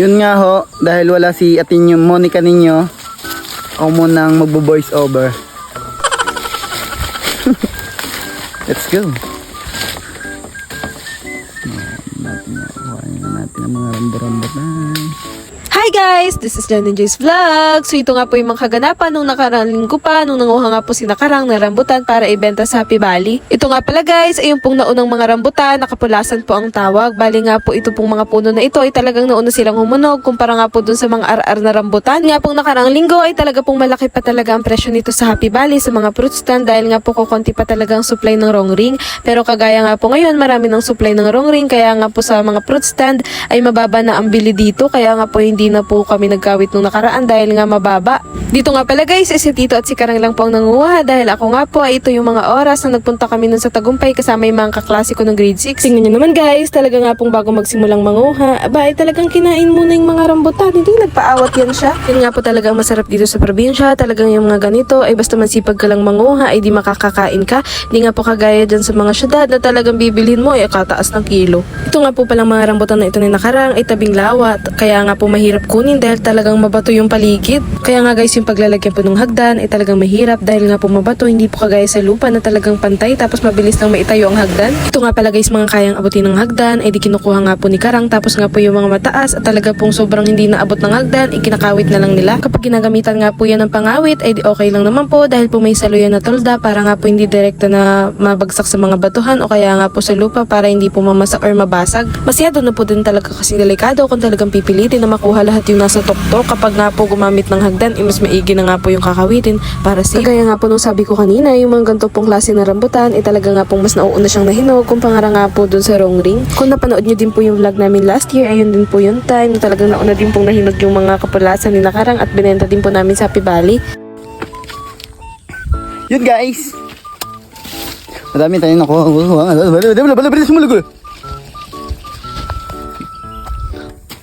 Yun nga ho, dahil wala si atin yung Monica ninyo, ako munang magbo-voice over. Let's go. Natin ang mga rambo-rambutan. Hi guys! This is Jan and Jay's Vlog. So ito nga po yung mga kaganapan nung nakaraang linggo pa nung nanguha nga po si Nakarang na rambutan para ibenta sa Happy Valley. Ito nga pala guys, ay yung pong naunang mga rambutan, nakapulasan po ang tawag. Bali nga po ito pong mga puno na ito ay talagang nauna silang humunog kumpara nga po dun sa mga RR na rambutan. Nga pong nakaraang linggo ay talaga pong malaki pa talaga ang presyo nito sa Happy Valley sa mga fruit stand dahil nga po kukunti pa talaga ang supply ng wrong ring. Pero kagaya nga po ngayon marami ng supply ng wrong ring kaya nga po sa mga fruit stand ay mababa na ang bili dito kaya nga po hindi na po kami nagkawit nung nakaraan dahil nga mababa. Dito nga pala guys, si Tito at si Karang lang po ang nanguha dahil ako nga po ay ito yung mga oras na nagpunta kami nun sa Tagumpay kasama yung mga kaklase ko ng grade 6. Tingnan nyo naman guys, talaga nga pong bago magsimulang manguha, aba ay talagang kinain muna yung mga rambutan, hindi nagpaawat yan siya. Yun nga po talagang masarap dito sa probinsya, talagang yung mga ganito ay basta masipag ka lang manguha ay di makakakain ka. Hindi nga po kagaya dyan sa mga syudad na talagang bibilhin mo ay kataas ng kilo. Ito nga po palang mga rambutan na ito ni Nakarang ay tabing lawat, kaya nga po mahirap kunin dahil talagang mabato yung paligid. Kaya nga guys yung paglalagyan po ng hagdan ay talagang mahirap dahil nga po mabato, hindi po kagaya sa lupa na talagang pantay tapos mabilis nang maitayo ang hagdan. Ito nga pala guys mga kayang abutin ng hagdan ay di kinukuha nga po ni Karang tapos nga po yung mga mataas at talaga pong sobrang hindi naabot ng hagdan ikinakawit na lang nila. Kapag ginagamitan nga po yan ng pangawit ay di okay lang naman po dahil po may saluyan na tolda para nga po hindi direkta na mabagsak sa mga batuhan o kaya nga po sa lupa para hindi po mamasak or mabasag. Masyado na po din talaga kasi delikado kung talagang pipilitin na makuha lahat yung nasa tuktok. Kapag nga po gumamit ng hagdan, mas maigi na nga po yung kakawitin para safe. Kagaya nga po nung sabi ko kanina, yung mga ganito pong klase na rambutan, talaga nga pong mas nauuna siyang nahinog kumpara nga po dun sa wrong ring. Kung napanood nyo din po yung vlog namin last year, ayun din po yung time, talagang nauna din pong nahinog yung mga kapulasan ni Nakarang at binenta din po namin sa Happy Valley. Yun guys, madami tayo nakuha. Bilis mo lugo.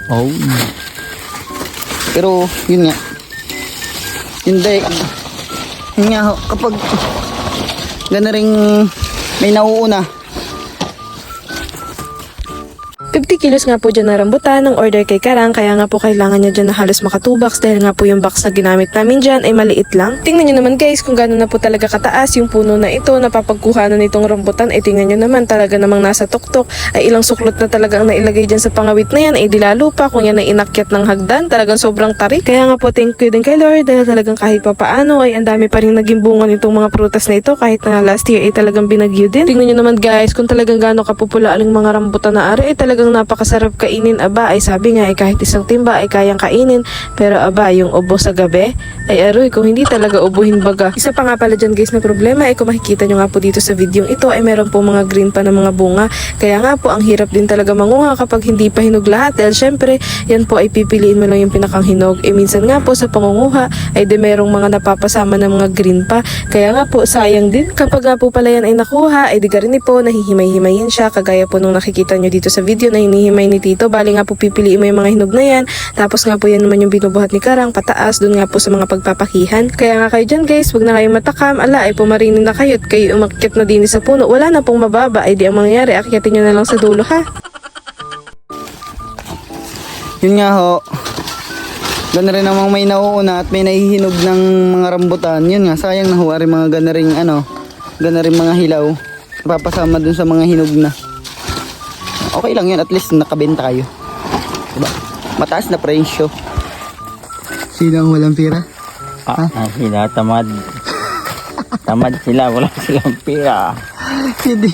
Oh. Pero yun nga. Hindi. Yun nga ho, kapag gana ring may nauuna. 50 kilos nga po dyan na rambutan ng order kay Karang kaya nga po kailangan niya dyan na halos maka 2 box dahil nga po yung box na ginamit namin dyan ay maliit lang. Tingnan nyo naman guys kung gano'n na po talaga kataas yung puno na ito na papagkuha na nitong rambutan ay tingnan nyo naman talaga namang nasa tuktok ay ilang suklot na talaga ang nailagay dyan sa pangawit na yan ay dilalo pa kung yan ay inakyat ng hagdan talagang sobrang tarik. Kaya nga po thank you din kay Lord dahil talagang kahit pa paano ay ang dami pa rin naging bunga nitong mga prutas na ito kahit na last year ay talagang binagyo din. Tingnan nyo naman guys kung talagang gano'n kapupula ang mga rambutan na ari ay talagang napakasarap kainin. Aba ay sabi nga ay kahit isang timba ay kayang kainin pero aba yung ubo sa gabi ay aroy kung hindi talaga ubuhin baga. Isa pa nga pala dyan guys na problema ay kung makikita nyo nga po dito sa video ito ay meron po mga green pa na mga bunga kaya nga po ang hirap din talaga manguha kapag hindi pa hinog lahat dahil syempre yan po ay pipiliin mo lang yung pinakang hinog minsan nga po sa pangunguha ay di merong mga napapasama ng mga green pa kaya nga po sayang din kapag nga po pala yan ay nakuha ay di garini po nahihimay-himayin siya kagaya po nung nakikita nyo dito sa video na hinihimay ni Tito. Bali nga po pipiliin mo yung mga hinog na yan. Tapos nga po yan naman yung binubuhat ni Karang pataas dun nga po sa mga pagpapakihan. Kaya nga kayo dyan guys, wag na kayo matakam. Ala ay pumarinin na kayo at kayo umakyat na din sa puno. Wala na pong mababa. Ay di ang mangyayari. Akyatin nyo na lang sa dulo ha. Yun nga ho. Gana rin namang may nauuna at may nahihinog ng mga rambutan. Yun nga, sayang na ho. Ari mga gana rin gana rin mga hilaw. Papasama dun sa mga hinog na. Okay lang yun, at least nakabenta kayo. Diba? Mataas na presyo. Sino ang walang pera? Sila tamad. Tamad sila, wala silang pera. Hindi.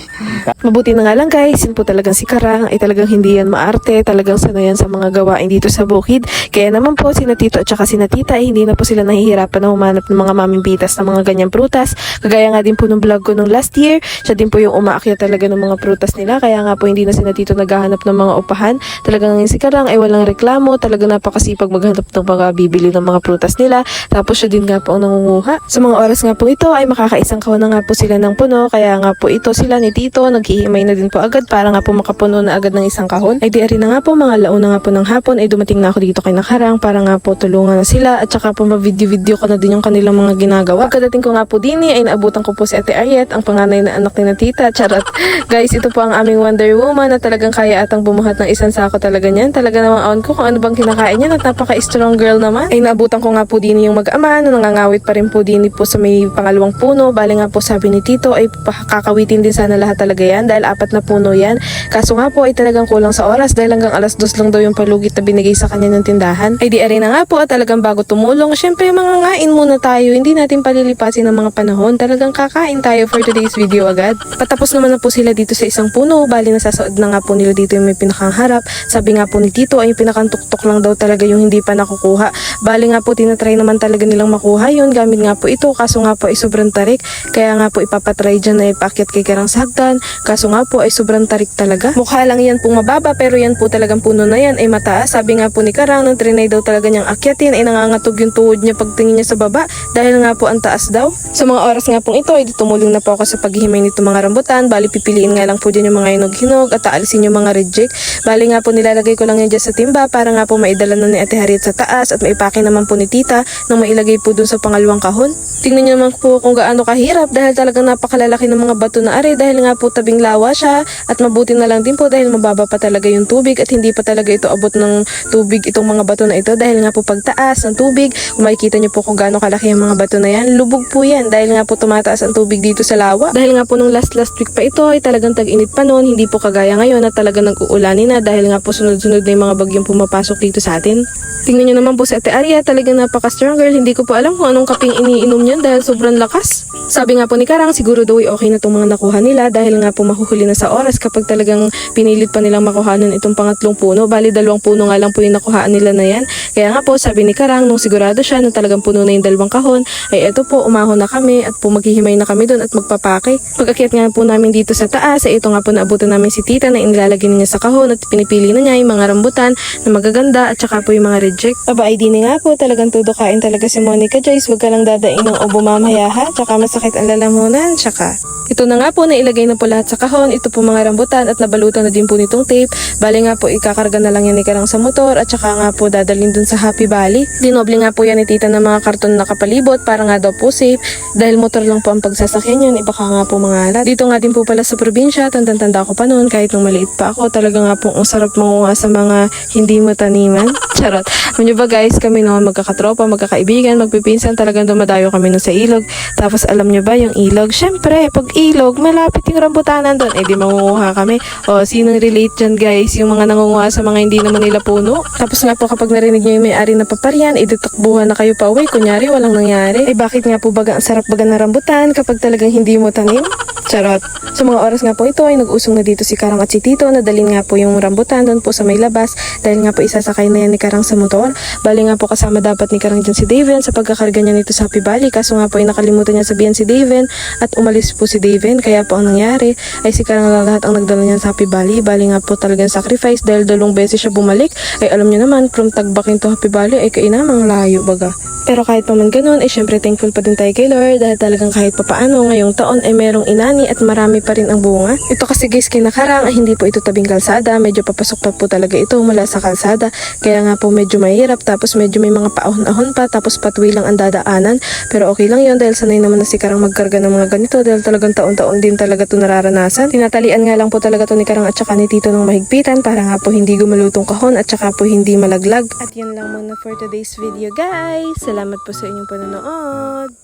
Mabuti na nga lang guys, yun po talagang si Karang ay talagang hindi yan maarte, talagang sanayan sa mga gawain dito sa bukid. Kaya naman po sina Tito at saka sina Tita ay hindi na po sila nahihirapan na humanap ng mga mamimbitas ng mga ganyang prutas. Kagaya nga din po nung vlog ko nung last year, siya din po yung umaakyat talaga ng mga prutas nila. Kaya nga po hindi na sina Tito naghahanap ng mga upahan. Talagang si Karang ay walang reklamo, talagang napakasipag maghanap ng mga bibili ng mga prutas nila. Tapos siya din nga po ang nangunguha. Sa mga oras nga po ito ay makakaisang kawan na nga po sila ng puno. Kaya nga po ito sila ni Tito, naghihimay na din po agad para nga po makapuno na agad ng isang kahon. Ay di rin na nga po, mga launa nga po ng hapon ay dumating na ako dito kay Nakarang para nga po tulungan na sila at saka po ma-video ko na din yung kanilang mga ginagawa. Pagkadating ko nga po din ay naabutan ko po si Ate Ariet, ang panganay na anak ni na Tita. Charot. Guys, ito po ang aming Wonder Woman na talagang kaya atang bumuhat ng isang sako talaga niyan. Talaga namang aon ko kung ano bang kinakain niya at napaka-strong girl naman. Ay naabutan ko nga po din yung mag-ama na nangangawit pa rin po din po sa may pangalawang puno. Bali nga po sabi ni Tito ay kakawitin din sana lahat talaga yan dahil 4 na puno yan. Kaso nga po ay talagang kulang sa oras dahil hanggang 2:00 lang daw yung palugit na binigay sa kanya ng tindahan. Ay di rin na nga po at talagang bago tumulong, syempre mangangain muna tayo. Hindi natin palilipasin ng mga panahon. Talagang kakain tayo for today's video agad. Patapos naman na po sila dito sa isang puno. Bali nasasaod na nga po nila dito yung may pinakang harap. Sabi nga po ni Tito ay yung pinakantuktok lang daw talaga yung hindi pa nakukuha. Bali nga po tinatry naman talaga nilang makuha yun. Gamit nga po ito. Kaso nga po ay sobrang tarik. Kaya nga po ipapatry dyan na ipaakyat kay Karang sa hagdan. Kaso nga po ay sobrang tarik talaga. Mukha lang yan pong mababa pero yan po talagang puno na yan ay mataas. Sabi nga po ni Karang nang trinay daw talaga niyang akyatin ay nangangatog yung tuhod niya pagtingin niya sa baba dahil nga po ang taas daw. Sa mga oras nga pong ito ay tumulong na po ako sa paghihimay nito mga rambutan. Bali pipiliin nga lang po dyan yung mga hinog-hinog at aalisin yung mga reject. Bali nga po nilalagay ko lang yan dyan sa timba para nga po maidala na ni Ate Harriet sa taas at maipake naman po ni Tita nang mailagay po dun sa pangalawang kahon. Tingnan niyo naman po kung gaano kahirap dahil talagang napakalalaki ng mga bato na are dahil nga po tabing lawa siya at mabuti na lang din po dahil mababa pa talaga yung tubig at hindi pa talaga ito abot ng tubig itong mga bato na ito dahil nga po pagtaas ng tubig, kung makikita niyo po kung gaano kalaki ang mga bato na yan, lubog po yan dahil nga po tumataas ang tubig dito sa lawa. Dahil nga po nung last week pa ito ay talagang tag-init pa noon, hindi po kagaya ngayon na talagang nag-uulanin na dahil nga po sunod-sunod na yung mga bagyong pumapasok dito sa atin. Tingnan niyo naman po si Ate Aria, talagang napaka-strong girl, hindi ko po alam kung anong kaping iniinom niyan dahil sobrang lakas. Sabi nga po ni Karang, siguro daw ay okay na itong mga nakuha nila dahil nga po mahuhuli na sa oras kapag talagang pinilit pa nilang makuhanan itong pangatlong puno. Bali 2 puno nga lang po yung nakuhaan nila na yan. Kaya nga po sabi ni Karang, nung sigurado siya na talagang puno na yung 2 kahon, ay eto po umahon na kami at po maghihimay na kami doon at magpapake. Pag-akyat nga po namin dito sa taas, ay ito nga po naabutan namin si Tita na inilalagay niya sa kahon at pinipili na niya yung mga rambutan na magaganda at saka po yung mga reject. Aba ay di nga po talagang todo kain talaga si Monica Joyce. Huwag ka lang dadaing ng ubo mamaya ha, tsaka masakit ang lalamunan, tsaka ito na nga po na ilagay na po lahat sa kahon. Ito po mga rambutan at nabalutan na din po nitong tape. Bali nga po ikakarga na lang yan ni Karang sa motor at saka nga po dadalhin dun sa Happy Valley. Dinoble nga po yan ni Tita ng mga karton na kapalibot para nga daw po safe dahil motor lang po ang pagsasakyan yan. Ibaka nga po mga alat. Dito nga din po pala sa probinsya, tanda ko pa noon kahit nung maliit pa ako. Talaga nga po ang sarap mangunga sa mga hindi mataniman. Charot. Alam nyo ba guys, kami noon magkakatropa, magkakaibigan, magpipinsan, talagang dumadayo kami noon sa ilog. Tapos alam nyo ba yung ilog? Syempre, pag ilog, malapit yung rambutanan doon. Eh di mangunguha kami. O, sinong relate dyan guys? Yung mga nangunguha sa mga hindi naman nila puno. Tapos nga po kapag narinig nyo yung may-ari na paparyan, iditakbuhan na kayo pa uwi. Kunyari, walang nangyari. Eh bakit nga po baga ang sarap baga ng rambutan kapag talagang hindi mo tanim? Charot. Sa mga oras nga po ito ay nag-usong na dito si Karang at si Tito. Nadalhin nga po yung rambutan doon po sa may labas dahil nga po isasakay na yan ni Karang sa motor. Bali nga po kasama dapat ni Karang dyan si Daven sa pagkakarga niya nito sa Happy Valley. Kaso nga po ay nakalimutan niya sabihan si Daven at umalis po si Daven. Kaya po ang nangyari ay si Karang lang lahat ang nagdala niyan sa Happy Valley. Bali nga po talagang sacrifice dahil 2 beses siya bumalik. Ay alam niyo naman from Tagbakin to Happy Valley ay kainamang layo baga. Pero kahit pa man ganun, ay syempre thankful pa din tayo kay Lord dahil talagang kahit pa paano ngayong taon ay merong inani at marami pa rin ang bunga. Ito kasi guys kay Nakarang ay hindi po ito tabing kalsada, medyo papasok pa po talaga ito mula sa kalsada. Kaya nga po medyo mahirap tapos medyo may mga paahon-ahon pa tapos patwi lang ang dadaanan. Pero okay lang yun dahil sanay naman na si Karang magkarga ng mga ganito dahil talagang taon-taon din talaga ito nararanasan. Tinatalian nga lang po talaga to ni Karang at saka ni Tito ng mahigpitan para nga po hindi gumalutong kahon at saka po hindi malaglag. At yun lang muna for today's video guys. Salamat po sa inyong panonood.